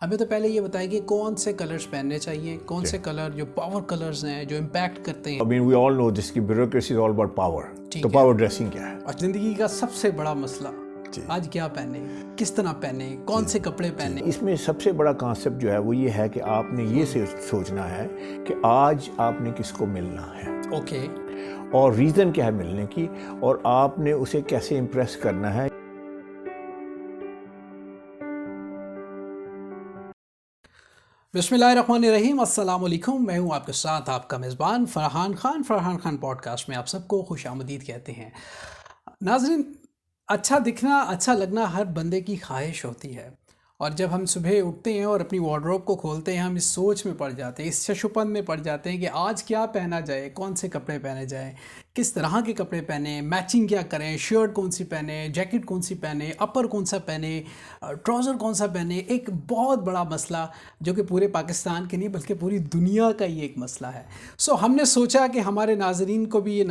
ہمیں تو پہلے یہ بتائیں کہ کون سے کلرز پہننے چاہیے، کون سے کلر جو پاور کلرز ہیں جو امپیکٹ کرتے ہیں. I mean, we all know this کہ bureaucracy is all about power. تو پاور ڈریسنگ کیا ہے؟ اور زندگی کا سب سے بڑا مسئلہ آج کیا پہنے، کس طرح پہنے، کون سے کپڑے پہنے. اس میں سب سے بڑا کانسیپٹ جو ہے وہ یہ ہے کہ آپ نے یہ سوچنا ہے کہ آج آپ نے کس کو ملنا ہے، اوکے، اور ریزن کیا ہے ملنے کی، اور آپ نے اسے کیسے امپریس کرنا ہے. بسم اللہ الرحمن الرحیم. السلام علیکم. میں ہوں آپ کے ساتھ آپ کا میزبان فرحان خان پوڈ کاسٹ میں آپ سب کو خوش آمدید کہتے ہیں. ناظرین، اچھا دکھنا، اچھا لگنا ہر بندے کی خواہش ہوتی ہے، اور جب ہم صبح اٹھتے ہیں اور اپنی وارڈروب کو کھولتے ہیں ہم اس سوچ میں پڑ جاتے ہیں، اس ششپن میں پڑ جاتے ہیں کہ آج کیا پہنا جائے، کون سے کپڑے پہنے جائیں، کس طرح کے کپڑے پہنیں، میچنگ کیا کریں، شرٹ کون سی پہنیں، جیکٹ کون سی پہنیں، اپر کون سا پہنیں، ٹراؤزر کون سا پہنیں. ایک بہت بڑا مسئلہ جو کہ پورے پاکستان کے نہیں بلکہ پوری دنیا کا یہ ایک مسئلہ ہے. ہم نے سوچا کہ ہمارے ناظرین کو بھی یہ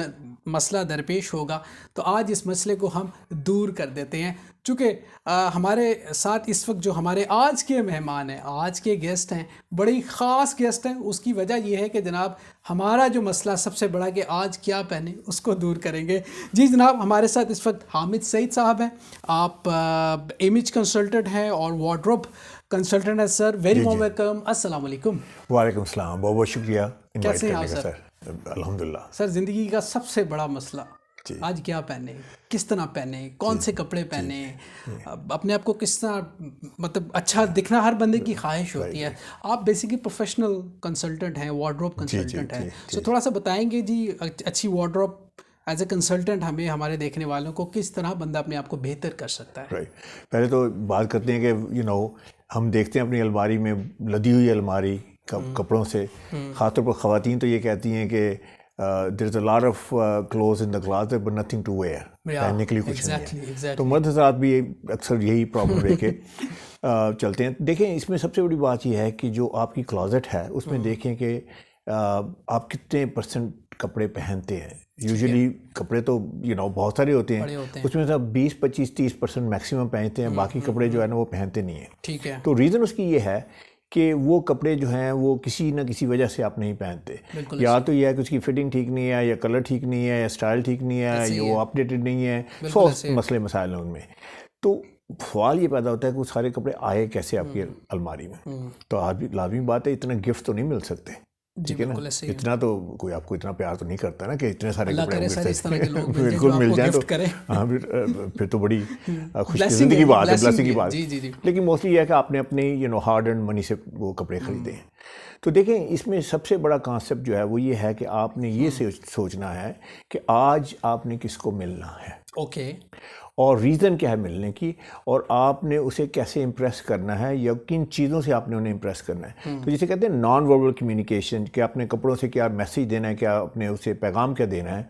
مسئلہ درپیش ہوگا، تو آج اس مسئلے کو ہم دور کر دیتے ہیں. چونکہ ہمارے ساتھ اس وقت جو ہمارے آج کے مہمان ہیں، آج کے گیسٹ ہیں، بڑی خاص گیسٹ ہیں. اس کی وجہ یہ ہے کہ جناب ہمارا جو مسئلہ سب سے بڑا کہ آج کیا پہنے اس کو دور کریں گے. جی جناب، ہمارے ساتھ اس وقت حامد سعید صاحب ہیں. آپ امیج کنسلٹنٹ ہیں اور وارڈروب کنسلٹنٹ ہیں. سر ویری وارم ویلکم. السلام علیکم. وعلیکم السلام، بہت بہت شکریہ انوائٹ کیسے ہیں کرنے آپ کا سر. الحمدللہ. سر زندگی کا سب سے بڑا مسئلہ آج کیا پہنے، کس طرح پہنے، کون سے کپڑے پہنے، اپنے آپ کو کس طرح مطلب اچھا دکھنا ہر بندے کی خواہش ہوتی ہے. آپ بیسیکلی پروفیشنل کنسلٹنٹ ہیں، وارڈروب کنسلٹنٹ ہیں. سو تھوڑا سا بتائیں گے جی اچھی وارڈروب ایز اے کنسلٹنٹ ہمیں ہمارے دیکھنے والوں کو کس طرح بندہ اپنے آپ کو بہتر کر سکتا ہے. پہلے تو بات کرتے ہیں کہ ہم دیکھتے ہیں اپنی الماری میں لدی ہوئی الماری کپڑوں سے. خاص طور پر خواتین تو یہ کہتی ہیں کہ there is a lot of clothes in the closet but nothing to wear. پہننے کے لیے کچھ نہیں ہے. تو مرد حضرات بھی اکثر یہی پرابلم لے کے چلتے ہیں. دیکھیں، اس میں سب سے بڑی بات یہ ہے کہ جو آپ کی کلازٹ ہے اس میں دیکھیں کہ آپ کتنے پرسنٹ کپڑے پہنتے ہیں. یوزلی کپڑے تو بہت سارے ہوتے ہیں، اس میں سے 20-25-30% میکسیمم پہنتے ہیں. باقی کپڑے جو ہے نا وہ پہنتے نہیں ہیں. ٹھیک ہے. تو ریزن اس کی یہ ہے کہ وہ کپڑے جو ہیں وہ کسی نہ کسی وجہ سے آپ نہیں پہنتے. یا تو یہ ہے کہ اس کی فٹنگ ٹھیک نہیں ہے، یا کلر ٹھیک نہیں ہے، یا اسٹائل ٹھیک نہیں ہے، یا وہ اپ ڈیٹڈ نہیں ہے. سو مسئلے مسائل ہیں ان میں. تو سوال یہ پیدا ہوتا ہے کہ وہ سارے کپڑے آئے کیسے آپ کی الماری میں. تو لازمی بات ہے اتنا گفٹ تو نہیں مل سکتے، ٹھیک ہے نا. اتنا تو کوئی آپ کو اتنا پیار تو نہیں کرتا نا کہ اتنے سارے کپڑے بالکل مل جائیں. تو ہاں پھر تو بڑی خوش قسمتی کی بات ہے، بلیسنگ کی بات. لیکن موسٹلی یہ ہے کہ آپ نے اپنے ہارڈ ارنڈ منی سے وہ کپڑے خریدے ہیں. تو دیکھیں، اس میں سب سے بڑا کانسیپٹ جو ہے وہ یہ ہے کہ آپ نے یہ سوچنا ہے کہ آج آپ نے کس کو ملنا ہے، اوکے، اور ریزن کیا ہے ملنے کی، اور آپ نے اسے کیسے امپریس کرنا ہے، یا کن چیزوں سے آپ نے انہیں امپریس کرنا ہے. تو جسے کہتے ہیں نان وربل کمیونیکیشن، کہ اپنے کپڑوں سے کیا میسیج دینا ہے، کیا اپنے اسے پیغام کیا دینا ہے.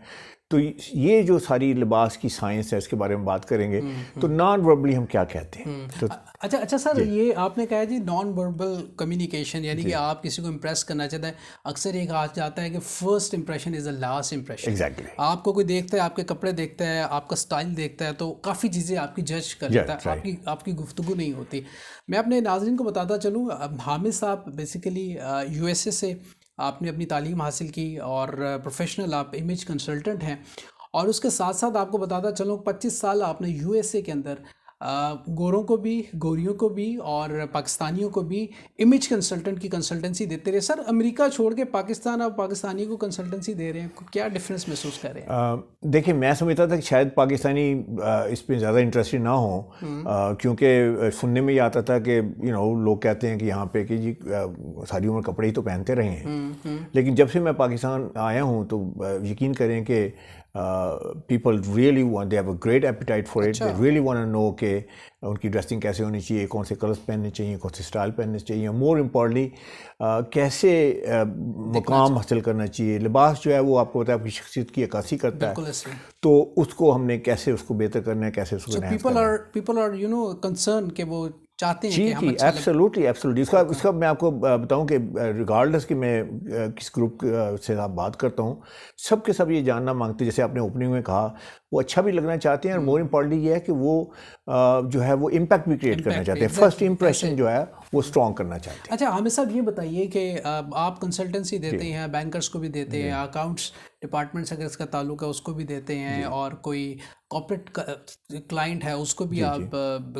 تو یہ جو ساری لباس کی سائنس ہے اس کے بارے میں بات کریں گے. تو نان وربلی ہم کیا کہتے ہیں. اچھا سر، یہ آپ نے کہا جی نان وربل کمیونیکیشن، یعنی کہ آپ کسی کو امپریس کرنا چاہتے ہیں. اکثر یہ کہا جاتا ہے کہ first impression is the last impression. آپ کو کوئی دیکھتا ہے، آپ کے کپڑے دیکھتا ہے، آپ کا اسٹائل دیکھتا ہے، تو کافی چیزیں آپ کی جج کر لیتا ہے، آپ کی گفتگو نہیں ہوتی. میں اپنے ناظرین کو بتاتا چلوں، حامد صاحب بیسیکلی یو ایس اے سے آپ نے اپنی تعلیم حاصل کی، اور پروفیشنل آپ امیج کنسلٹنٹ ہیں. اور اس کے ساتھ ساتھ آپ کو بتاتا چلوں 25 سال آپ نے یو ایس اے کے اندر گوروں کو بھی، گوریوں کو بھی، اور پاکستانیوں کو بھی امیج کنسلٹنٹ کی کنسلٹنسی دیتے رہے. سر امریکہ چھوڑ کے پاکستان اور پاکستانی کو کنسلٹنسی دے رہے ہیں، کیا ڈفرینس محسوس کر رہے ہیں؟ دیکھیں، میں سمجھتا تھا کہ شاید پاکستانی اس پہ زیادہ انٹرسٹڈ نہ ہوں، کیونکہ سننے میں یہ آتا تھا کہ لوگ کہتے ہیں کہ یہاں پہ کہ جی ساری عمر کپڑے ہی تو پہنتے رہے ہیں. لیکن جب سے میں پاکستان آیا ہوں تو یقین کریں کہ people really want, they have a great appetite for it. They really want to know کہ ان کی ڈریسنگ کیسے ہونی چاہیے، کون سے کلرز پہننے چاہیے، کون سے اسٹائل پہننے چاہیے، مور امپورٹنٹلی کیسے مقام حاصل کرنا چاہیے. لباس جو ہے وہ آپ کو پتہ ہے آپ کی شخصیت کی عکاسی کرتا ہے. تو اس کو ہم نے کیسے اس کو بہتر کرنا ہے، کیسے اس کو انہینس کرنا ہے. پیپل آر کنسرن کہ وہ چاہتے ہیں کہ ہم اچھا. ایبسلیوٹلی. اس کا میں آپ کو بتاؤں کہ ریگارڈلس کہ میں کس گروپ سے آپ بات کرتا ہوں، سب کے سب یہ جاننا مانگتے ہیں. جیسے آپ نے اوپننگ میں کہا وہ اچھا بھی لگنا چاہتے ہیں اور مور امپورٹنٹلی یہ ہے کہ وہ جو ہے وہ امپیکٹ بھی کریٹ کرنا چاہتے ہیں, فرسٹ امپریشن جو ہے وہ اسٹرانگ کرنا چاہتے ہیں. اچھا حامد صاحب یہ بتائیے کہ آپ کنسلٹنسی دیتے ہیں, بینکرس کو بھی دیتے ہیں, اکاؤنٹس ڈپارٹمنٹ سے اگر اس کا تعلق ہے اس کو بھی دیتے ہیں, اور کوئی کارپوریٹ کلائنٹ ہے اس کو بھی آپ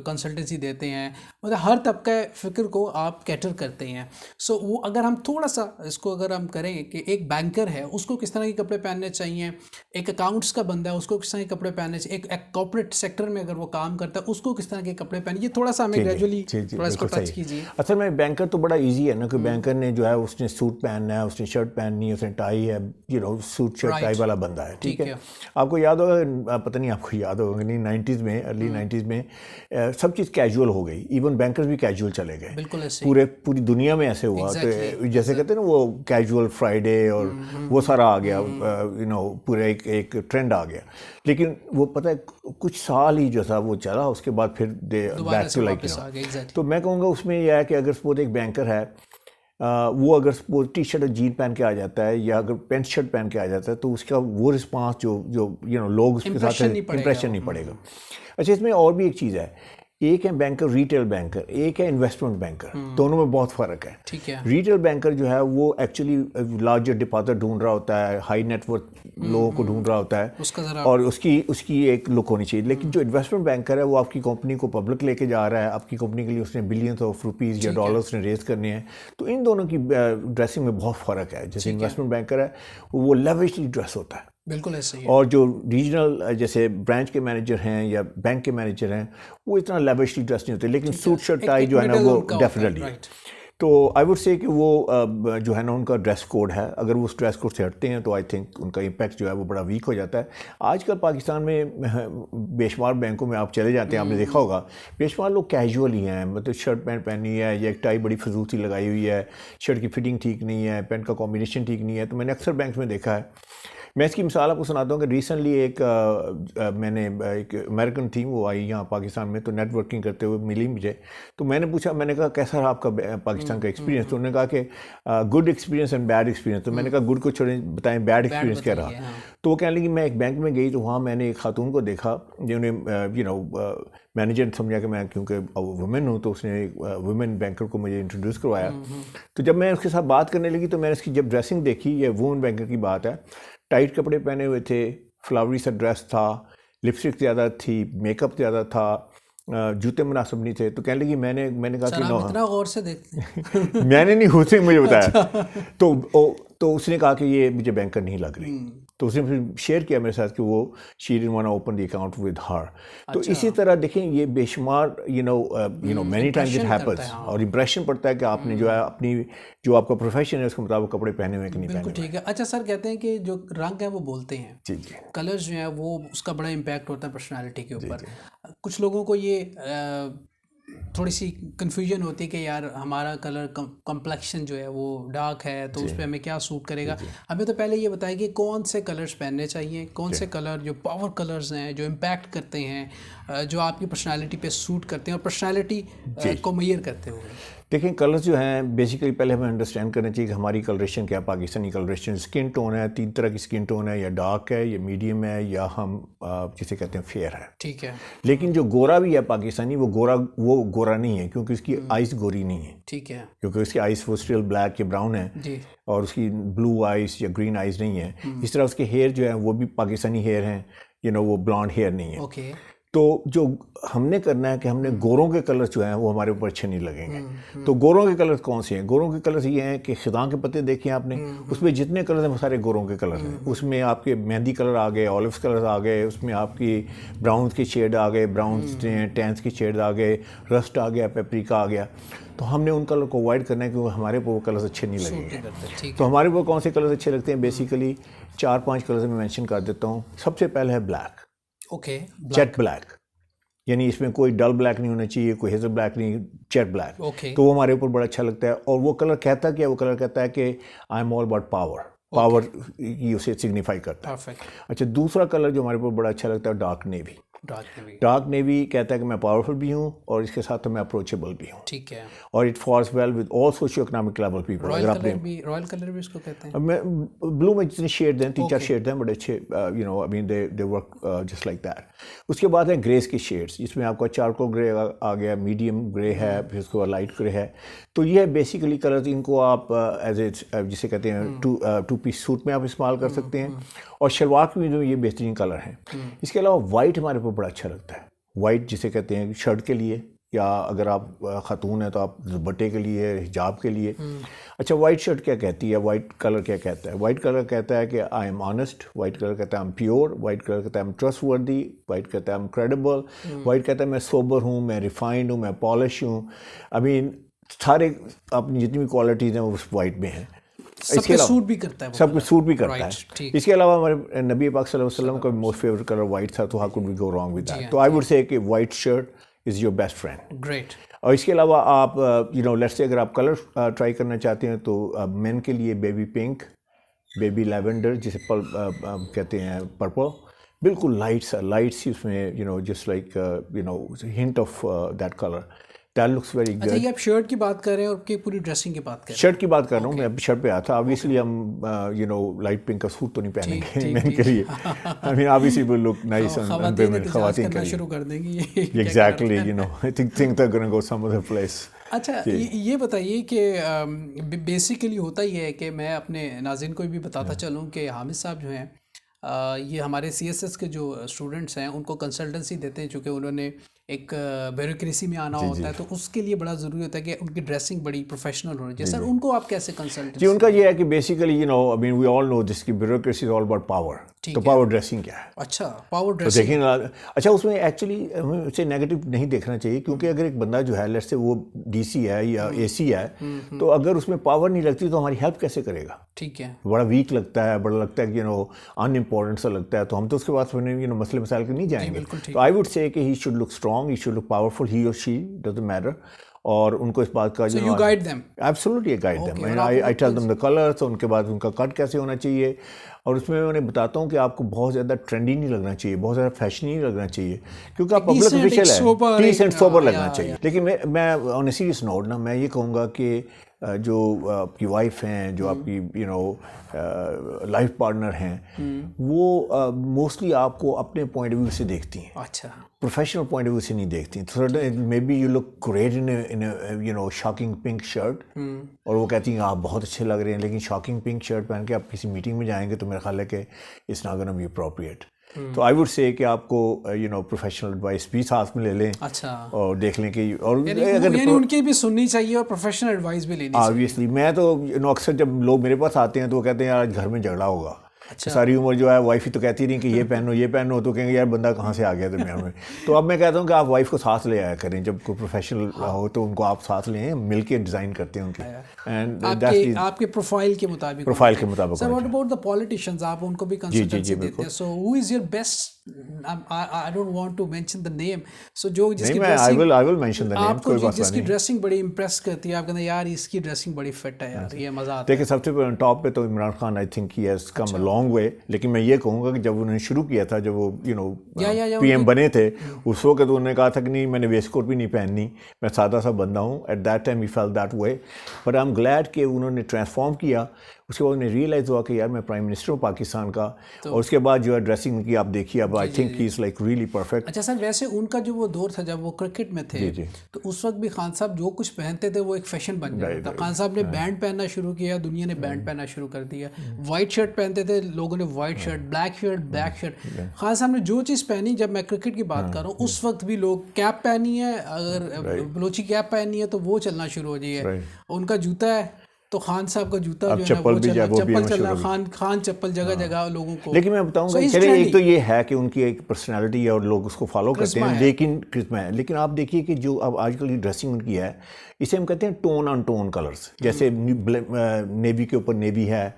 کنسلٹنسی دیتے ہیں, مطلب ہر طبقہ فکر کو آپ کیٹر کرتے ہیں. سو وہ اگر ہم تھوڑا سا اس کو اگر ہم کریں کہ ایک بینکر ہے اس کو کس طرح کے کپڑے پہننے چاہیے, ایک اکاؤنٹس کا بندہ ہے اس کو کس طرح کے کپڑے پہننے چاہیے, ایک کارپوریٹ سیکٹر میں اگر وہ کام کرتا ہے اس کو کس طرح کے کپڑے پہنے, یہ تھوڑا سا ہمیں گریجولی تھوڑا اس کو ٹچ کیجیے. اصل میں بینکر تو بڑا ایزی ہے نا, کہ بینکر نے جو ہے اس نے سوٹ پہننا ہے, اس نے شرٹ پہننی ہے, اس نے ٹائی ہے, سوٹ شرٹ ٹائی والا بندہ ہے, ٹھیک ہے. آپ کو یاد ہوگا, پتہ نہیں آپ کو یاد ہوگا نہیں, 90s میں ارلی 90s میں سب چیز کیجول ہو گئی, ایون بینکرز بھی کیجول چلے گئے, بالکل پوری دنیا میں ایسے ہوا. تو جیسے کہتے ہیں نا وہ کیجول فرائیڈے اور وہ سارا آ گیا, پورا ایک ٹرینڈ آ گیا. لیکن وہ پتہ ہے کچھ سال ہی جو تھا وہ چلا, اس کے بعد پھر بیک ٹو لائک. تو میں کہوں گا اس میں یہ ہے کہ اگر سپوز ایک بینکر ہے, وہ اگر سپوز ٹی شرٹ اور جین پہن کے آ جاتا ہے یا اگر پینٹ شرٹ پہن کے آ جاتا ہے تو اس کا وہ رسپانس جو لوگ اس کے ساتھ امپریشن نہیں پڑے گا. اچھا, اس میں اور بھی ایک چیز ہے, ایک ہے بینکر ریٹیل بینکر, ایک ہے انویسٹمنٹ بینکر, دونوں میں بہت فرق ہے. ریٹیل بینکر جو ہے وہ ایکچولی لارجر ڈپازٹ ڈھونڈ رہا ہوتا ہے, ہائی نیٹ ورتھ لوگوں کو ڈھونڈ رہا ہوتا ہے, اور اس کی ایک لک ہونی چاہیے. لیکن جو انویسٹمنٹ بینکر ہے وہ آپ کی کمپنی کو پبلک لے کے جا رہا ہے, آپ کی کمپنی کے لیے اس نے بلینس آف روپیز یا ڈالرس نے ریز کرنے ہیں. تو ان دونوں کی ڈریسنگ میں بہت فرق ہے. جیسے انویسٹمنٹ بینکر ہے وہ لیویشلی ڈریس ہوتا ہے, بالکل ایسے ہی, اور جو ریجنل جیسے برانچ کے مینیجر ہیں یا بینک کے مینیجر ہیں وہ اتنا لیویشلی ڈریس نہیں ہوتے, لیکن سوٹ شرٹ ٹائی جو ہے نا وہ ڈیفینیٹلی. تو آئی وڈ سے کہ وہ جو ہے نا ان کا ڈریس کوڈ ہے, اگر وہ اس ڈریس کوڈ سے ہٹتے ہیں تو آئی تھنک ان کا امپیکٹ جو ہے وہ بڑا ویک ہو جاتا ہے. آج کل پاکستان میں بے شمار بینکوں میں آپ چلے جاتے ہیں, آپ نے دیکھا ہوگا بے شمار لوگ کیجول ہی ہیں, مطلب شرٹ پینٹ پہنی ہے یا ایک ٹائی بڑی فضول سی لگائی ہوئی ہے, شرٹ کی فٹنگ ٹھیک نہیں ہے, پینٹ کا کمبینیشن ٹھیک نہیں ہے. تو میں نے اکثر بینکس میں دیکھا ہے. میں اس کی مثال آپ کو سناتا ہوں کہ ریسنٹلی میں نے ایک امریکن تھی, وہ آئی یہاں پاکستان میں, تو نیٹ ورکنگ کرتے ہوئے ملی مجھے. تو میں نے پوچھا, میں نے کہا کیسا رہا آپ کا پاکستان کا ایکسپیرینس؟ تو انہوں نے کہا کہ good experience and bad experience. تو میں نے کہا گڈ کو چھوڑیں, بتائیں بیڈ ایکسپیرینس کیا رہا. تو وہ کہنے لگی میں ایک بینک میں گئی تو وہاں میں نے ایک خاتون کو دیکھا جنہیں مینیجر نے سمجھا کہ میں کیونکہ وومن ہوں تو اس نے ایک وومن بینکر کو مجھے انٹروڈیوس کروایا. تو جب میں اس کے ساتھ بات کرنے لگی تو میں نے اس کی جب ڈریسنگ دیکھی, یہ وومن بینکر کی بات ہے, ٹائٹ کپڑے پہنے ہوئے تھے, فلاوری سا ڈریس تھا, لپسٹک زیادہ تھی, میک اپ زیادہ تھا, جوتے مناسب نہیں تھے. تو کہنے لگی میں نے کہا کہ اتنا غور سے دیکھتے میں نے نہیں, اس نے مجھے بتایا. تو اس نے کہا کہ یہ مجھے بینکر نہیں لگ رہی. تو اس نے پھر شیئر کیا میرے ساتھ کہ وہ she didn't want to open the account with her. تو اسی طرح دیکھیں یہ بے شمار مینی ٹائمز اٹ ہیپنس, اور امپریشن پڑتا ہے کہ آپ نے جو ہے اپنی جو آپ کا پروفیشن ہے اس کے مطابق کپڑے پہنے ہوئے کہ نہیں پہنے. بالکل ٹھیک ہے. اچھا سر, کہتے ہیں کہ جو رنگ ہے وہ بولتے ہیں, جی جی, کلرز جو ہیں وہ اس کا بڑا امپیکٹ ہوتا ہے پرسنالٹی کے اوپر. کچھ لوگوں کو یہ تھوڑی سی کنفیوژن ہوتی ہے کہ یار ہمارا کلر کمپلیکشن جو ہے وہ ڈارک ہے تو اس پہ ہمیں کیا سوٹ کرے گا. ہمیں تو پہلے یہ بتائیں کہ کون سے کلرز پہننے چاہیے, کون سے کلر جو پاور کلرز ہیں, جو امپیکٹ کرتے ہیں, جو آپ کی پرسنالٹی پہ سوٹ کرتے ہیں اور پرسنالٹی کو میئر کرتے ہوئے. دیکھیں کلرز جو ہیں بیسیکلی پہلے ہمیں انڈرسٹینڈ کرنا چاہیے کہ ہماری کلریشن کیا ہے. پاکستانی کلریشن اسکن ٹون ہے, 3 طرح کی اسکن ٹون ہے, یا ڈارک ہے, یا میڈیم ہے, یا ہم جسے کہتے ہیں فیئر ہے. ٹھیک ہے. لیکن جو گورا بھی ہے پاکستانی وہ گورا نہیں ہے, کیونکہ اس کی آئز گوری نہیں ہے. ٹھیک ہے. کیونکہ اس کی آئز وہ اسٹل بلیک یا براؤن ہے, اور اس کی بلو آئز یا گرین آئز نہیں ہے. اس طرح اس کے ہیئر جو ہیں وہ بھی پاکستانی ہیئر ہیں, وہ بلانڈ ہیئر نہیں ہے. اوکے. تو جو ہم نے کرنا ہے کہ ہم نے گوروں کے کلر جو ہیں وہ ہمارے اوپر اچھے نہیں لگیں گے. تو گوروں کے کلر کون سے ہیں؟ گوروں کے کلرز یہ ہیں کہ خزاں کے پتے دیکھیں آپ نے, اس میں جتنے کلر ہیں وہ سارے گوروں کے کلر ہیں. اس میں آپ کے مہندی کلر آ گئے, آلیوز کلر آ گئے, اس میں آپ کی براؤنز کے شیڈ آ گئے, براؤنز ٹینس کے شیڈ آ گئے, رسٹ آ گیا, پیپریکا آ گیا. تو ہم نے ان کلر کو اوائڈ کرنا ہے کیونکہ ہمارے اوپر وہ کلرز اچھے نہیں لگیں گے. تو ہمارے اوپر کون سے کلرز اچھے لگتے ہیں؟ بیسیکلی 4-5 کلرز میں مینشن کر دیتا ہوں. سب سے پہلے ہے بلیک. اوکے. جیٹ بلیک, یعنی اس میں کوئی ڈل بلیک نہیں ہونا چاہیے, کوئی ہیزل بلیک نہیں, جیٹ بلیک. تو وہ ہمارے اوپر بڑا اچھا لگتا ہے. اور وہ کلر کہتا کیا؟ وہ کلر کہتا ہے کہ I am all about power, یہ اسے سگنیفائی کرتا ہے. اچھا, دوسرا کلر جو ہمارے اوپر بڑا اچھا لگتا ہے ڈارک نیوی. ڈارک نیوی کہتا ہے کہ میں پاورفل بھی ہوں اور اس کے ساتھ تو میں اپروچیبل بھی ہوں. ٹھیک ہے. اور it fares well with all socio economic level people. Royal colour بھی اس کو کہتے ہیں. بلو میں جتنے شیڈ ہیں 3-4 شیڈ ہیں بڑے اچھے, you know I mean they work just like that. اس کے بعد ہیں گریز کے شیڈس جس میں آپ کا چارکول گرے آ گیا, میڈیم گرے ہے, پھر اس کے بعد لائٹ گرے ہے. تو یہ بیسیکلی کلرز ان کو آپ ایز اے جسے کہتے ہیں 2 پیس سوٹ میں آپ استعمال کر سکتے ہیں, اور شلوار میں جو یہ بہترین کلر ہیں. اس کے علاوہ وائٹ ہمارے کو بڑا اچھا لگتا ہے. وائٹ جسے کہتے ہیں شرٹ کے لیے, یا اگر آپ خاتون ہیں تو آپ دوپٹے کے لیے, حجاب کے لیے. اچھا وائٹ شرٹ کیا کہتی ہے, وائٹ کلر کیا کہتا ہے؟ وائٹ کلر کہتا ہے کہ I am honest, white colour کہتا ہے I am pure, white colour کہتا ہے آئی ایم ٹرسٹ وردی, وائٹ کہتا ہے آئی ایم کریڈیبل, وائٹ کہتا ہے میں سوبر ہوں, میں ریفائنڈ ہوں, میں پالش ہوں. آئی مین سارے اپنی جتنی بھی کوالٹیز ہیں وہ اس وائٹ میں ہیں. سب پہ سوٹ بھی کرتا ہے, سب پہ سوٹ بھی کرتا ہے. اس کے علاوہ ہمارے نبی پاک صلی اللہ علیہ وسلم کا موسٹ فیوریٹ کلر وائٹ تھا, تو how could we go wrong with that. تو آئی وڈ سے کہ white shirt is your best friend. Great. اور اس کے علاوہ آپ یو نو لیٹس سے اگر آپ کلر ٹرائی کرنا چاہتے ہیں تو مین کے لیے بیبی پنک, بیبی لیونڈر جسے کہتے ہیں پرپل, بالکل لائٹ سی اس میں, you know just like you know hint of that colour. That looks very good. اچھا یہ آپ شرٹ کی بات کر رہے ہیں اور کہ پوری ڈریسنگ کی بات کر رہے ہیں؟ شرٹ کی بات کر رہا ہوں میں, اب شرٹ پہ آیا تھا. obviously ہم یو نو لائٹ پنک کا سوٹ تو نہیں پہنیں گے مین کے لیے. I mean obviously will look nice on women, خواتین کے لیے شروع کر دیں گی. Exactly, you know I think things are going to go some other place. اچھا یہ بتائیے کہ بیسیکلی ہوتا یہ ہے کہ میں اپنے ناظرین کو بھی بتاتا چلوں کہ حامد صاحب جو ہیں یہ ہمارے سی ایس ایس کے جو اسٹوڈنٹس ہیں ان کو کنسلٹنسی دیتے ہیں, چونکہ انہوں نے ایک بیوروکریسی میں آنا ہوتا ہے, تو اس کے لیے بڑا ضروری ہوتا ہے کہ ان کی ڈریسنگ بڑی پروفیشنل ہونی چاہیے. سر ان کو آپ کیسے کنسلٹ؟ جی ان کا یہ ہے کہ بیسیکلی یو نو آئی مین وی آل نو دس کی bureaucracy is all about power. تو پاور ڈریسنگ کیا ہے؟ اچھا پاور ڈریسنگ دیکھیں. اچھا اس میں ایکچولی ہمیں اسے نیگیٹو نہیں دیکھنا چاہیے, کیونکہ اگر ایک بندہ جو ہے لیٹس سے وہ ڈی سی ہے یا اے سی ہے, تو اگر اس میں پاور نہیں لگتی تو ہماری ہیلپ کیسے کرے گا؟ ٹھیک ہے, بڑا ویک لگتا ہے, بڑا لگتا ہے کہ یو نو ان امپورٹنٹ سا لگتا ہے, تو ہم تو اس کے بعد یو نو مسئلے مسائل کے نہیں جائیں گے. تو I would say that he should look strong, he should look powerful, he اور شی ڈزنٹ میٹر. اور ان کو اس بات کا جو guide them, absolutely guide them, I tell them the colour. تو ان کے بعد ان کا کٹ کیسے ہونا چاہیے, اور اس میں انہیں بتاتا ہوں کہ آپ کو بہت زیادہ ٹرینڈی نہیں لگنا چاہیے, بہت زیادہ فیشنی نہیں لگنا چاہیے, کیونکہ آپ پبلک آفیشیل ہے, ڈیسنٹ اینڈ سوبر لگنا چاہیے. لیکن میں آن اے سیریس نوٹ نا میں یہ کہوں گا کہ جو آپ کی وائف ہیں, جو آپ کی یو نو لائف پارٹنر ہیں, وہ موسٹلی آپ کو اپنے پوائنٹ آف ویو سے دیکھتی ہیں. اچھا پروفیشنل پوائنٹ آف ویو سے نہیں دیکھتی. Maybe you look great in you know shocking pink shirt, اور وہ کہتی ہیں آپ بہت اچھے لگ رہے ہیں, لیکن شاکنگ پنک شرٹ پہن کے آپ کسی میٹنگ میں جائیں گے تو میرا خیال ہے کہ it's not gonna be appropriate. تو آئی وڈ سے کہ آپ کو یو نو پروفیشنل ایڈوائس بھی ساتھ میں لے لیں. اچھا, اور دیکھ لیں کہ اور ان کی بھی سننی چاہیے اور پروفیشنل ایڈوائس بھی لینی چاہیے. آبویسلی میں تو اکثر جب لوگ میرے پاس آتے ہیں تو وہ کہتے ہیں یار آج گھر میں جھگڑا ہوگا. ساری عمر جو ہے وائف ہی تو کہتی نہیں کہ یہ پہنو, تو کہیں گے یار بندہ کہاں سے آ گیا درمیان میں. تو اب میں کہتا ہوں کہ آپ وائف کو ساتھ لے آیا کریں, جب کوئی پروفیشنل ہو تو ان کو آپ ساتھ لیں, مل کے ڈیزائن کرتے ہیں ان کی, آپ کے پروفائل کے مطابق. Sir what about the politicians, آپ ان کو بھی کنسلٹنسی دیتے ہیں, so who is your best, I don't want to mention the name, so جو جس کی dressing I will mention the name, آپ کو جس کی ڈریسنگ بڑی امپریس کرتی ہے, آپ کہتے ہیں یار اس کی ڈریسنگ بڑی فٹ ہے یار, یہ مزہ آتا ہے. دیکھیں سب سے ٹاپ پہ تو عمران خان, آئی think he has come a long وے. لیکن میں یہ کہوں گا کہ جب انہوں نے شروع کیا تھا, جب وہ یو نو پی ایم بنے تھے, اس وقت انہوں نے کہا تھا کہ نہیں میں نے ویسٹ کوٹ بھی نہیں پہننی, میں سادہ سا بندہ ہوں. ایٹ دیٹ ٹائم ہی feel that way, but I am glad کہ انہوں نے ٹرانسفارم کیا. اس کے بعد انہیں ریئلائز ہوا کہ یار میں پرائم منسٹر ہوں پاکستان کا, اور اس کے بعد جو ہے ڈریسنگ کی آپ دیکھیے, اب آئی think he is like really perfect. اچھا سر, ویسے ان کا جو وہ دور تھا جب وہ کرکٹ میں تھے, تو اس وقت بھی خان صاحب جو کچھ پہنتے تھے وہ ایک فیشن بن جاتا تھا. خان صاحب نے بینڈ پہننا شروع کیا, دنیا نے بینڈ پہننا شروع کر دیا. وائٹ شرٹ پہنتے تھے لوگوں نے, white shirt, black shirt. Khan صاحب نے جو چیز پہنی, جب میں کرکٹ کی بات کر رہا ہوں, اس وقت بھی لوگ کیپ پہنی ہے, اگر بلوچی کیپ پہنی ہے تو وہ چلنا شروع ہو جائے. ان کا جوتا ہے تو خان صاحب کا جوتا جو ہے چپل چل رہا, خان چپل جگہ جگہ لوگوں کو. لیکن میں بتاؤں گا چلے ایک تو یہ ہے کہ ان کی ایک پرسنالٹی ہے اور لوگ اس کو فالو کرتے ہیں, لیکن آپ دیکھیے کہ جو اب آج کل کی ڈریسنگ ان کی ہے, اسے ہم کہتے ہیں ٹون آن ٹون کلرز. جیسے نیوی کے اوپر نیوی ہے,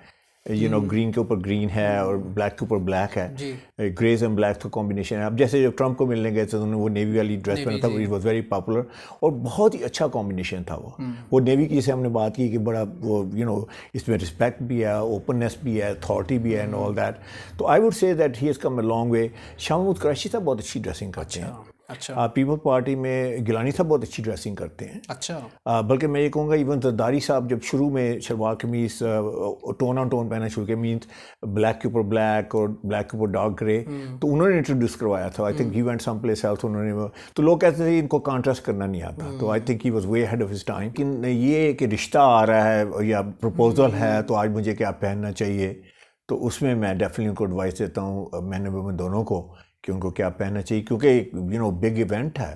گرین کے اوپر گرین ہے اور بلیک کے اوپر بلیک ہے, گریز اینڈ بلیک کا کمبینیشن ہے. اب جیسے جب ٹرمپ کو ملنے گئے تھے انہوں نے وہ نیوی والی ڈریس پہنا تھا, اٹ واز ویری پاپولر اور بہت ہی اچھا کمبینیشن تھا. وہ نیوی کی جیسے ہم نے بات کی کہ بڑا وہ اس میں رسپیکٹ بھی ہے, اوپننیس بھی ہے, اتھارٹی بھی ہے اینڈ آل دیٹ. تو I would say that he has come a long way. Shah Mahmood Qureshi صاحب بہت اچھی ڈریسنگ کرتے ہیں. اچھا. پیپل پارٹی میں گیلانی صاحب بہت اچھی ڈریسنگ کرتے ہیں. اچھا. بلکہ میں یہ کہوں گا ایون زرداری صاحب جب شروع میں شلوار قمیص ٹون آن ٹون پہنا شروع کیا, مینس بلیک کے اوپر بلیک اور بلیک کے اوپر ڈارک گرے, تو انہوں نے انٹروڈیوس کروایا تھا. I think he went some place else, انہوں نے تو لوگ کہتے تھے ان کو کانٹراسٹ کرنا نہیں آتا. تو I think he was way ahead of his time. لیکن یہ کہ رشتہ آ رہا ہے یا پرپوزل ہے تو آج مجھے کیا پہننا چاہیے, تو اس میں ڈیفینیٹلی ان کو ایڈوائس دیتا ہوں, میں نے ویمن دونوں کو, کہ ان کو کیا پہننا چاہیے, کیونکہ بگ ایونٹ ہے,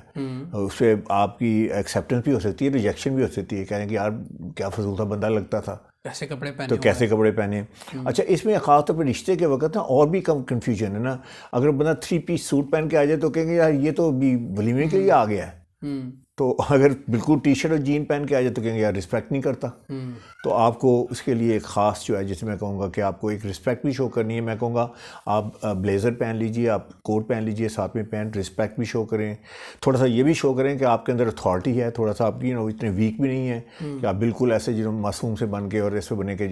اس سے آپ کی ایکسیپٹنس بھی ہو سکتی ہے, ریجیکشن بھی ہو سکتی ہے. کہہ رہے ہیں کہ یار کیا فضول سا بندہ لگتا تھا, کیسے کپڑے پہنے, تو کیسے کپڑے پہنے. اچھا اس میں خاص طور پہ رشتے کے وقت نا اور بھی کم کنفیوژن ہے نا. اگر بندہ 3 پیس سوٹ پہن کے آ جائے تو کہیں گے یار یہ تو بھی ولیمے کے لیے آ گیا ہے, تو اگر بالکل ٹی شرٹ اور جین پہن کے آ جائے تو کہیں گے یار رسپیکٹ نہیں کرتا. تو آپ کو اس کے لیے ایک خاص جو ہے, جسے میں کہوں گا کہ آپ کو ایک رسپیکٹ بھی شو کرنی ہے. میں کہوں گا آپ بلیزر پہن لیجئے, آپ کوٹ پہن لیجئے, ساتھ میں پینٹ, رسپیکٹ بھی شو کریں. تھوڑا سا یہ بھی شو کریں کہ آپ کے اندر اتھارٹی ہے, تھوڑا سا آپ اتنے ویک بھی نہیں ہے کہ آپ بالکل ایسے معصوم سے بن کے اور ایسے بنے کے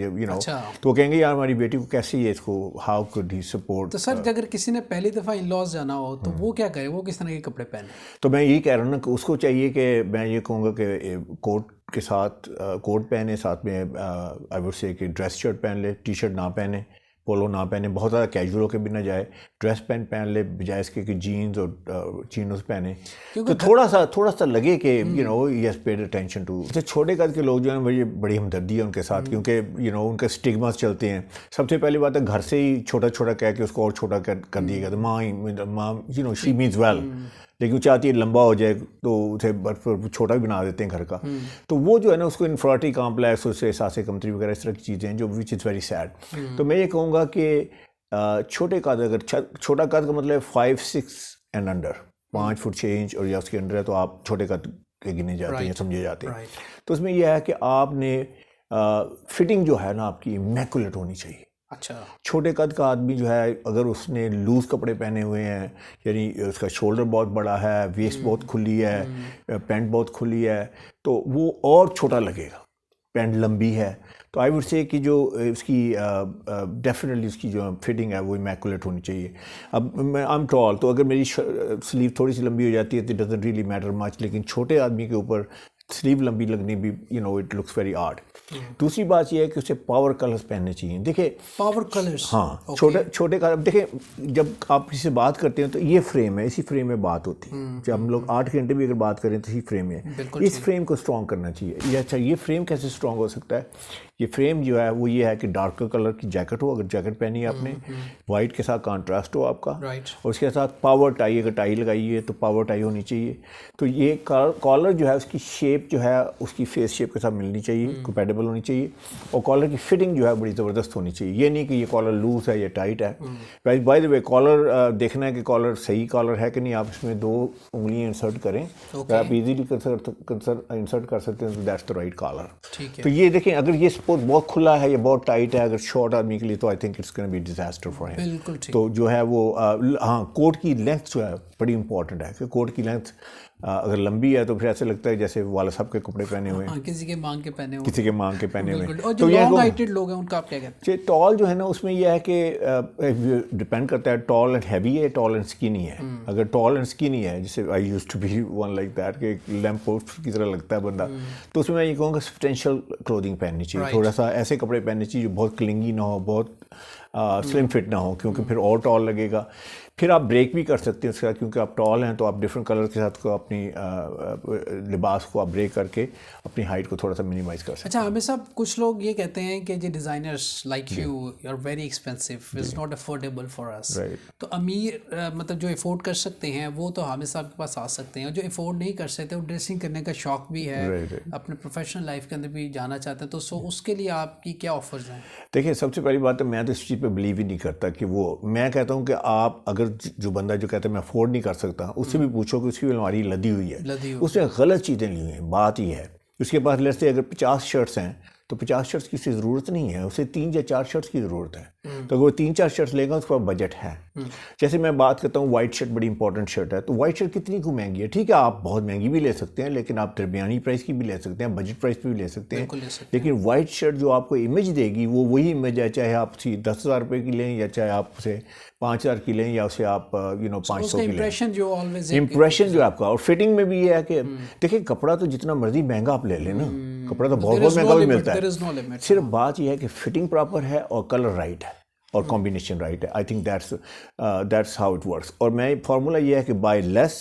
تو وہ کہیں گے یار ہماری بیٹی کو کیسے یہ اس کو ہاؤ کوڈ ہی سپورٹ. تو سر اگر کسی نے پہلی دفعہ ان لاز جانا ہو تو وہ کیا کرے, وہ کس طرح کے کپڑے پہنے؟ تو میں یہی کہہ رہا ہوں نا کہ اس کو چاہیے کہ میں یہ کہوں گا کہ کوٹ کے ساتھ کوٹ پہنے, ساتھ میں آئی وڈ سے کہ ڈریس شرٹ پہن لے, ٹی شرٹ نہ پہنے, پولو نہ پہنے, بہت زیادہ کیجول ہو کے بھی نہ جائے, ڈریس پہن لے بجائے اس کے کہ جینز اور چینوز پہنے, تو تھوڑا سا لگے کہ he has paid attention to. چھوٹے قد کے لوگ جو ہیں مجھے بڑی ہمدردی ہے ان کے ساتھ, کیونکہ ان کے اسٹگماز چلتے ہیں. سب سے پہلی بات ہے گھر سے ہی چھوٹا چھوٹا کہہ کے اس کو اور چھوٹا کر دیے گا, تو ماں شی مینز ویل, لیکن وہ چاہتی ہے لمبا ہو جائے تو اسے چھوٹا بھی بنا دیتے ہیں گھر کا. تو وہ جو ہے نا اس کو انفرٹی کمپلیکس, اس سے احساس کمتری وغیرہ اس طرح کی چیزیں ہیں جو وچ از ویری سیڈ. تو میں یہ کہوں گا کہ چھوٹے قد, اگر چھوٹا قد کا مطلب 5-6 اینڈ انڈر, 5 فٹ 6 انچ اور یا اس کے انڈر ہے, تو آپ چھوٹے قد کے گنے جاتے ہیں, سمجھے جاتے ہیں. تو اس میں یہ ہے کہ آپ نے فٹنگ جو ہے نا آپ کی امیکولیٹ ہونی چاہیے. اچھا. چھوٹے قد کا آدمی جو ہے اگر اس نے لوز کپڑے پہنے ہوئے ہیں, یعنی اس کا شولڈر بہت بڑا ہے, ویسٹ بہت کھلی ہے, پینٹ بہت کھلی ہے, تو وہ اور چھوٹا لگے گا. پینٹ لمبی ہے تو آئی وڈ سے کہ جو اس کی ڈیفینیٹلی اس کی جو فٹنگ ہے وہ امیکولیٹ ہونی چاہیے. اب میں آئی ایم ٹال, تو اگر میری سلیو تھوڑی سی لمبی ہو جاتی ہے تو اٹ ڈزنٹ ریئلی میٹر مچ, لیکن چھوٹے آدمی کے اوپر سلیو لمبی لگنی بھی اٹ لکس ویری آڈ. دوسری بات یہ ہے کہ اسے پاور کلرز پہننے چاہیے. دیکھیں پاور کلرز, ہاں چھوٹے کلر. دیکھیں جب آپ کسی سے بات کرتے ہیں تو یہ فریم ہے, اسی فریم میں بات ہوتی ہے. جب ہم لوگ 8 گھنٹے بھی اگر بات کریں تو اسی فریم میں, اس فریم کو اسٹرانگ کرنا چاہیے. یہ اچھا, یہ فریم کیسے اسٹرانگ ہو سکتا ہے؟ یہ فریم جو ہے وہ یہ ہے کہ ڈارکر کلر کی جیکٹ ہو, اگر جیکٹ پہنی ہے آپ نے, وائٹ کے ساتھ کانٹراسٹ ہو آپ کا, اور اس کے ساتھ پاور ٹائی, اگر ٹائی لگائی ہے تو پاور ٹائی ہونی چاہیے. تو یہ کالر جو ہے اس کی شیپ جو ہے اس کی فیس شیپ کے ساتھ ملنی چاہیے, کمپیٹیبل ہونی چاہیے, اور کالر کی فٹنگ جو ہے بڑی زبردست ہونی چاہیے. یہ نہیں کہ یہ کالر لوز ہے یا ٹائٹ ہے. بائی دی وے کالر دیکھنا ہے کہ کالر صحیح کالر ہے کہ نہیں, آپ اس میں 2 انگلیاں انسرٹ کریں, اگر آپ ایزیلی انسرٹ کر سکتے ہیں تو دیٹس دا رائٹ کالر. تو یہ دیکھیں اگر یہ بہت کھلا ہے یا بہت ٹائٹ ہے اگر شارٹ آدمی کے لیے, تو I think it's gonna be disaster for ہم. تو جو ہے وہ ہاں کوٹ کی لینتھ جو ہے بڑی امپورٹنٹ ہے, کہ کوٹ کی لینتھ اگر لمبی ہے تو پھر ایسے لگتا ہے جیسے والد صاحب کے کپڑے پہنے ہوئے ہیں, کسی کے مانگ کے پہنے ہوئے, کسی کے مانگ کے پہنے ہوئے. اور جو لانگ ہائٹڈ لوگ ہیں ان کا آپ کیا کہتے ہیں؟ ٹال جو ہے نا اس میں یہ ہے کہ ڈپینڈ کرتا ہے, ٹال اینڈ ہیوی ہے, ٹال اینڈ اسکینی ہے. اگر ٹال اینڈ اسکینی ہے, جیسے I used to be one like that, کہ لیمپ پوسٹ کی طرح لگتا ہے بندہ, تو اس میں یہ کہوں گا سبسٹینشیل کلودنگ پہننی چاہیے. تھوڑا سا ایسے کپڑے پہننے چاہیے جو بہت کلنگی نہ ہو, بہت سلم فٹ نہ ہو, کیونکہ پھر اور ٹال لگے گا. پھر آپ بریک بھی کر سکتے ہیں اس کا, کیونکہ آپ ٹال ہیں تو آپ ڈفرینٹ کلر کے ساتھ کو اپنی لباس کو آپ بریک کر کے اپنی ہائٹ کو تھوڑا سا منیمائز کر سکتے ہیں. اچھا عامر صاحب, کچھ لوگ یہ کہتے ہیں کہ جو designers like you are very expensive, it's not affordable for us. تو امیر مطلب جو افورڈ کر سکتے ہیں وہ تو عامر صاحب کے پاس آ سکتے ہیں, اور جو افورڈ نہیں کر سکتے, وہ ڈریسنگ کرنے کا شوق بھی ہے, اپنے پروفیشنل لائف کے اندر بھی جانا چاہتے ہیں, تو سو اس کے لیے آپ کی کیا آفرز ہیں؟ دیکھیں سب سے پہلی بات ہے, میں تو اس چیز پہ بلیو ہی نہیں کرتا کہ وہ, میں کہتا ہوں کہ آپ اگر جو بندہ جو کہتا ہے میں افورڈ نہیں کر سکتا, اس سے بھی پوچھو کہ اس کی الماری لدی ہوئی ہے, اس میں غلط چیزیں لی ہوئی ہیں. بات یہ ہے اس کے پاس لیٹس سے اگر 50 شرٹس ہیں تو تو 50 شرٹس کی اسے ضرورت نہیں ہے, اسے 3 یا 4 شرٹس کی ضرورت ہے. تو اگر وہ 3-4 شرٹس لے گا اس کا بجٹ ہے. جیسے میں بات کرتا ہوں وائٹ شرٹ بڑی امپورٹنٹ شرٹ ہے, تو وائٹ شرٹ کتنی کو مہنگی ہے, ٹھیک ہے آپ بہت مہنگی بھی لے سکتے ہیں, لیکن آپ درمیانی پرائس کی بھی لے سکتے ہیں, بجٹ پرائس پہ بھی لے سکتے ہیں. لیکن وائٹ شرٹ جو آپ کو امیج دے گی وہ وہی امیج ہے, چاہے آپ 10,000 روپے کی لیں یا چاہے آپ اسے 5,000 کی لیں یا اسے آپ 500 کی لیں. امپریشن جو آپ کا, اور فٹنگ میں بھی یہ ہے کہ دیکھیں کپڑا تو جتنا مرضی مہنگا آپ لے لیں نا, کپڑا تو بہت مہنگا بھی ملتا ہے, صرف بات یہ ہے کہ فٹنگ پراپر ہے اور کلر رائٹ ہے اور کمبینیشن رائٹ ہے. I think that's how it works. اور میں فارمولا یہ ہے کہ بائی لیس,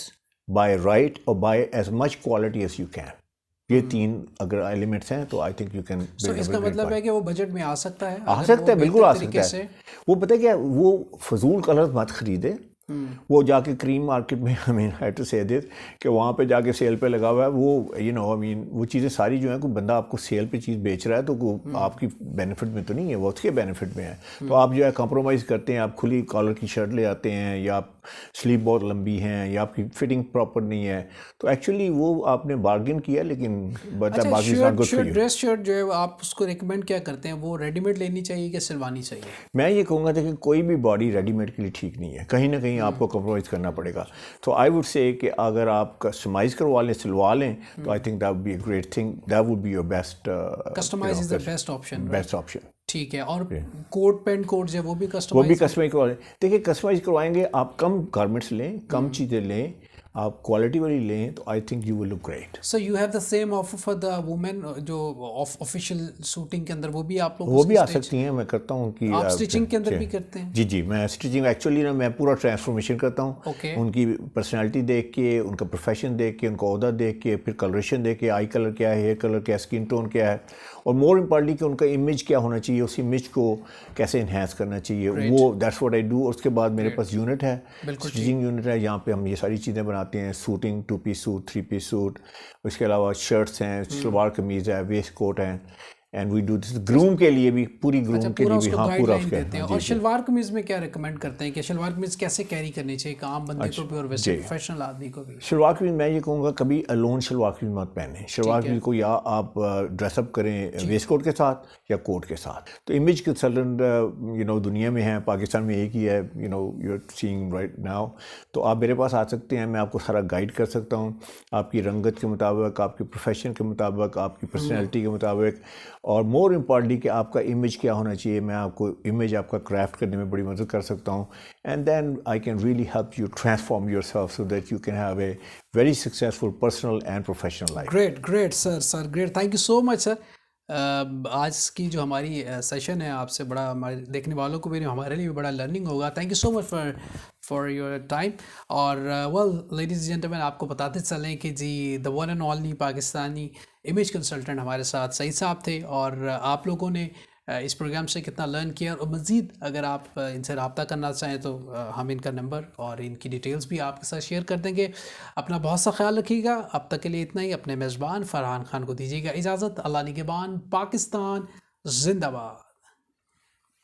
بائی رائٹ اور by as much quality as you can. یہ 3 اگر ایلیمنٹس ہیں تو آئی تھنک یو کین. اس کا مطلب ہے کہ وہ بجٹ میں آ سکتا ہے, بالکل آ سکتا ہے. وہ پتہ کیا, وہ فضول کلر مت خریدے, وہ جا کے کریم مارکیٹ میں I have to say this کہ وہاں پہ جا کے سیل پہ لگا ہوا ہے وہ وہ چیزیں ساری جو ہیں, کوئی بندہ آپ کو سیل پہ چیز بیچ رہا ہے تو آپ کی بینیفٹ میں تو نہیں ہے, وہ اس کے بینیفٹ میں ہے. تو آپ جو ہے کمپرومائز کرتے ہیں, آپ کھلی کالر کی شرٹ لے آتے ہیں, یا آپ سلیپ بہت لمبی ہیں, یا آپ کی فٹنگ پراپر نہیں ہے, تو ایکچولی وہ آپ نے بارگن کیا, لیکن ڈریس شرٹ جو ہے آپ اس کو ریکمینڈ کیا کرتے ہیں, وہ ریڈی میڈ لینی چاہیے کہ سلوانی چاہیے؟ میں یہ کہوں گا دیکھیں کوئی بھی باڈی ریڈی میڈ کے لیے ٹھیک نہیں ہے, کہیں نہ کہیں آپ کو کمپرومائز کرنا پڑے گا. تو آئی ووڈ سے کہ اگر آپ کسٹمائز کروا لیں, سلوا لیں, تو I think that would be a great thing, that would be your best. Customize is the best option. Best option. ٹھیک ہے. اور کوٹ پینٹ کوٹ جو ہے وہ بھی کسٹمائز کروا لیں. دیکھیے کسٹمائز کروائیں گے آپ, کم گارمنٹس لیں, کم چیزیں لیں, آپ کوالٹی والی لیں, تو I think you will look great. So you have the same offer for the woman جو آفیشیل شوٹنگ کے اندر, وہ بھی آپ لوگ وہ بھی آ سکتی ہیں. میں کرتا ہوں کہ آپ اسٹیچنگ کے اندر بھی کرتے ہیں؟ جی میں اسٹیچنگ ایکچولی نا میں پورا ٹرانسفارمیشن کرتا ہوں. ان کی پرسنالٹی دیکھ کے, ان کا پروفیشن دیکھ کے, ان کا عہدہ دیکھ کے, پھر کلریشن دیکھ کے, آئی کلر کیا ہے, ہیئر کلر کیا ہے, اسکن ٹون کیا ہے, اور مور امپارٹنٹلی کہ ان کا امیج کیا ہونا چاہیے, اس امیج کو کیسے انہینس کرنا چاہیے, وہ دیٹس واٹ آئی ڈو. اور اس کے بعد میرے پاس یونٹ ہے, اسٹیچنگ یونٹ ہے, یہاں پہ ہم یہ ساری چیزیں بناتے ہیں, suiting, 2 piece suit, 3 piece suit, اس کے علاوہ شرٹس ہیں, شلوار قمیض ہے, ویسٹ کوٹ ہیں, and we do this groom کے لیے بھی, پوری گروم کے لیے بھی. ہاں پورا اس دیتے ہیں. اور شلوار قمیض میں کیا ریکمینڈ کرتے ہیں کہ شلوار قمیض کیسے کیری کرنی چاہیے ایک عام بندے کو بھی اور ویسے پروفیشنل آدمی کو بھی؟ شلوار قمیض میں یہ کہوں گا کبھی الون شلوار قمیض مت پہنیں. شلوار قمیض کو یا آپ ڈریس اپ کریں ویسٹ کوٹ کے ساتھ یا کوٹ کے ساتھ. تو امیج کنسلٹنٹ دنیا میں ہے, پاکستان میں ایک ہی ہے, you are saying right now. تو آپ میرے پاس آ سکتے ہیں, میں آپ کو سارا گائیڈ کر سکتا ہوں, آپ کی رنگت کے مطابق, آپ کے پروفیشن کے مطابق, آپ کی پرسنالٹی کے مطابق, اور مور امپارٹنٹ کہ آپ کا امیج کیا ہونا چاہیے. میں آپ کو امیج آپ کا کرافٹ کرنے میں بڑی مدد کر سکتا ہوں, and then I can really help you transform yourself so that you can have a very successful personal and professional life. Great sir great. Thank you so much sir. آج کی جو ہماری سیشن ہے آپ سے بڑا, ہمارے دیکھنے والوں کو بھی, ہمارے لیے بھی بڑا لرننگ ہوگا. Thank you so much for your time. اور ویل لیڈیز جینٹلمین, آپ کو بتاتے چلیں کہ جی the one and only Pakistani image consultant ہمارے ساتھ سعید صاحب تھے, اور آپ لوگوں نے اس پروگرام سے کتنا لرن کیا. اور مزید اگر آپ ان سے رابطہ کرنا چاہیں تو ہم ان کا نمبر اور ان کی ڈیٹیلز بھی آپ کے ساتھ شیئر کر دیں گے. اپنا بہت سا خیال رکھیے گا. اب تک کے لیے اتنا ہی. اپنے میزبان فرحان خان کو دیجیے گا اجازت. اللہ نگہبان. پاکستان زندہ باد.